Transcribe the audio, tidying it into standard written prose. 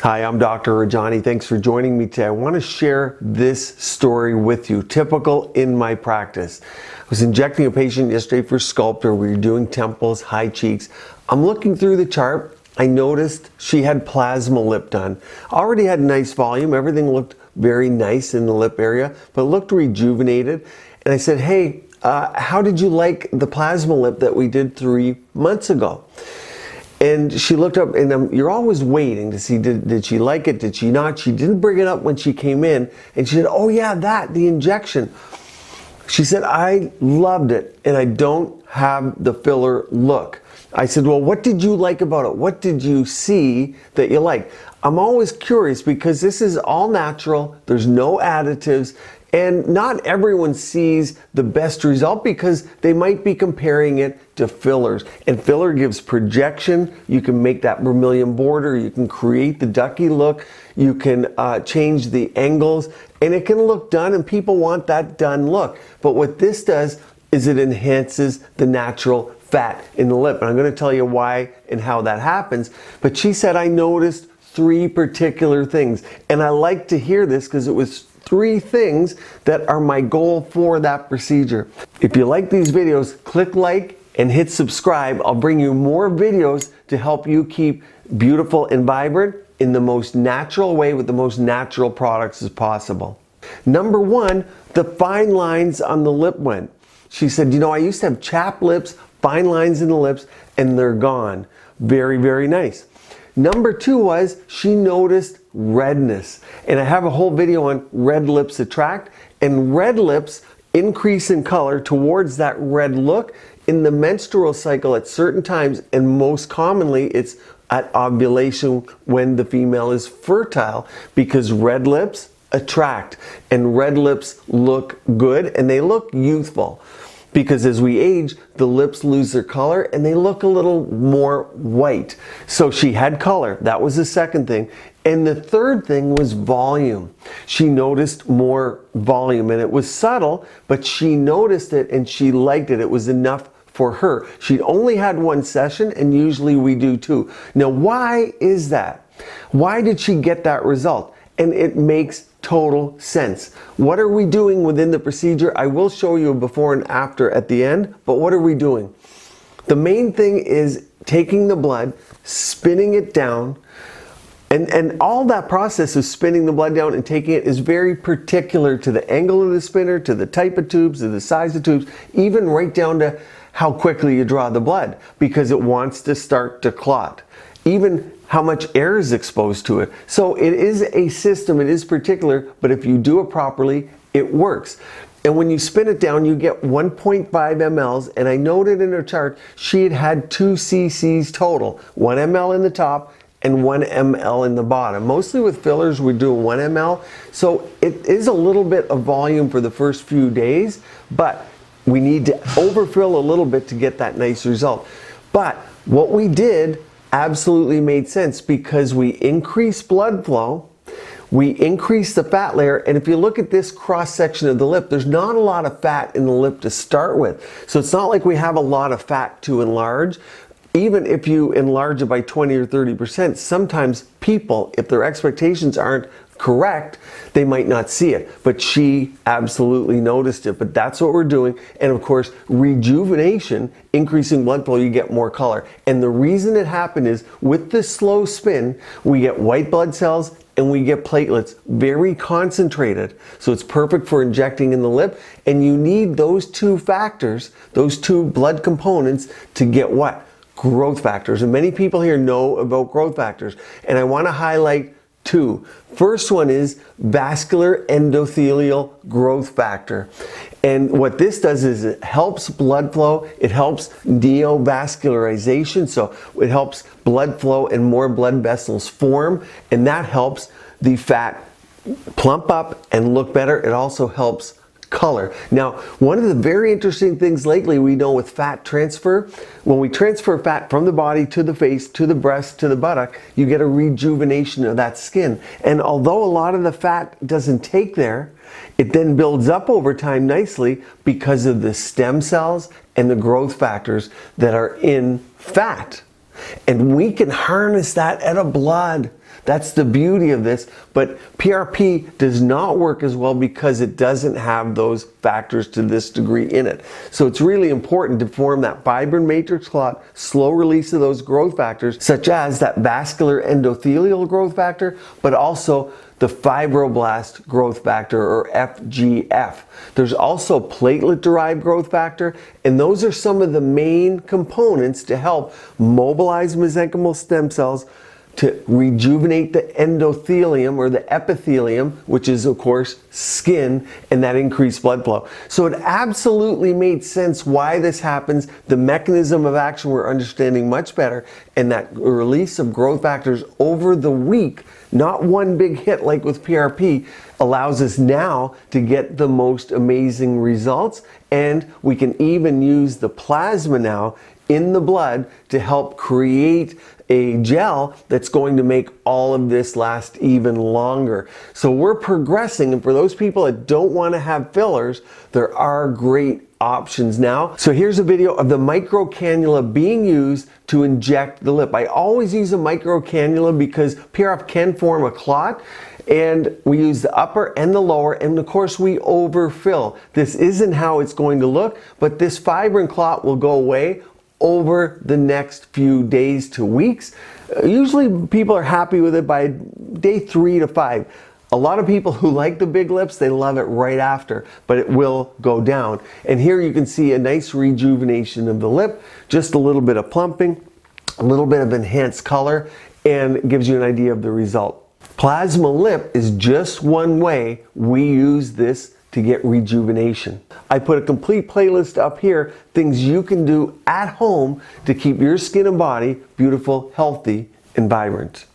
Hi, I'm Dr. Rajani. Thanks for joining me today. I want to share this story with you, typical in my practice. I was injecting a patient yesterday for Sculptor. We were doing temples, high cheeks. I'm looking through the chart. I noticed she had plasma lip done. Already had nice volume. Everything looked very nice in the lip area, but looked rejuvenated. And I said, hey, how did you like the plasma lip that we did 3 months ago? And she looked up, and you're always waiting to see, did she like it, did she not? She didn't bring it up when she came in, and she said, oh yeah, the injection. She said, I loved it, and I don't have the filler look. I said, well, what did you like about it? What did you see that you liked? I'm always curious because this is all natural, there's no additives, and not everyone sees the best result because they might be comparing it to fillers. And filler gives projection. You can make that vermilion border. You can create the ducky look. You can change the angles. And it can look done, and people want that done look. But what this does is it enhances the natural fat in the lip. And I'm going to tell you why and how that happens. But she said, I noticed 3 particular things. And I like to hear this because it was 3 things that are my goal for that procedure. If you like these videos, click like and hit subscribe. I'll bring you more videos to help you keep beautiful and vibrant in the most natural way with the most natural products as possible. Number 1, the fine lines on the lip went. She said, you know, I used to have chapped lips, fine lines in the lips, and they're gone. Very, very nice. Number 2 was she noticed redness. And I have a whole video on red lips attract, and red lips increase in color towards that red look in the menstrual cycle at certain times, and most commonly it's at ovulation when the female is fertile, because red lips attract and red lips look good and they look youthful. Because as we age, the lips lose their color and they look a little more white. So she had color. That was the second thing. And the third thing was volume. She noticed more volume, and it was subtle, but she noticed it and she liked it. It was enough for her. She'd only had 1 session, and usually we do 2. Now, why is that? Why did she get that result? And it makes total sense. What are we doing within the procedure? I will show you a before and after at the end, but what are we doing? The main thing is taking the blood, spinning it down, and all that process of spinning the blood down and taking it is very particular to the angle of the spinner, to the type of tubes, to the size of tubes, even right down to how quickly you draw the blood, because it wants to start to clot. Even how much air is exposed to it. So it is a system, it is particular, but if you do it properly, it works. And when you spin it down, you get 1.5 mLs, and I noted in her chart, she had 2 cc's total, 1 ml in the top and 1 ml in the bottom. Mostly with fillers, we're doing 1 ml. So it is a little bit of volume for the first few days, but we need to overfill a little bit to get that nice result. But what we did absolutely made sense because we increased blood flow, we increased the fat layer, and if you look at this cross section of the lip, there's not a lot of fat in the lip to start with. So it's not like we have a lot of fat to enlarge. Even if you enlarge it by 20 or 30%, sometimes people, if their expectations aren't correct, they might not see it. But she absolutely noticed it. But that's what we're doing. And of course, rejuvenation, increasing blood flow, you get more color. And the reason it happened is with this slow spin, we get white blood cells and we get platelets, very concentrated. So it's perfect for injecting in the lip. And you need those 2 factors, those 2 blood components to get what? Growth factors. And many people here know about growth factors. And I want to highlight 2. First one is vascular endothelial growth factor. And what this does is it helps blood flow, it helps neovascularization, so it helps blood flow and more blood vessels form, and that helps the fat plump up and look better. It also helps color. Now, one of the very interesting things lately we know with fat transfer, when we transfer fat from the body to the face, to the breast, to the buttock, you get a rejuvenation of that skin. And although a lot of the fat doesn't take there, it then builds up over time nicely because of the stem cells and the growth factors that are in fat. And we can harness that out of blood. That's the beauty of this, but PRP does not work as well because it doesn't have those factors to this degree in it. So it's really important to form that fibrin matrix clot, slow release of those growth factors, such as that vascular endothelial growth factor, but also the fibroblast growth factor, or FGF. There's also platelet-derived growth factor, and those are some of the main components to help mobilize mesenchymal stem cells to rejuvenate the endothelium or the epithelium, which is of course skin, and that increased blood flow. So it absolutely made sense why this happens. The mechanism of action we're understanding much better, and that release of growth factors over the week, not one big hit like with PRP, allows us now to get the most amazing results. And we can even use the plasma now in the blood to help create a gel that's going to make all of this last even longer. So we're progressing, and for those people that don't want to have fillers, there are great options now. So here's a video of the micro cannula being used to inject the lip. I always use a micro cannula because PRF can form a clot, and we use the upper and the lower, and of course we overfill. This isn't how it's going to look, but this fibrin clot will go away over the next few days to weeks. Usually people are happy with it by day 3 to 5. A lot of people who like the big lips, they love it right after, but it will go down. And here you can see a nice rejuvenation of the lip, just a little bit of plumping, a little bit of enhanced color, and it gives you an idea of the result. Plasma lip is just one way we use this to get rejuvenation. I put a complete playlist up here, things you can do at home to keep your skin and body beautiful, healthy, and vibrant.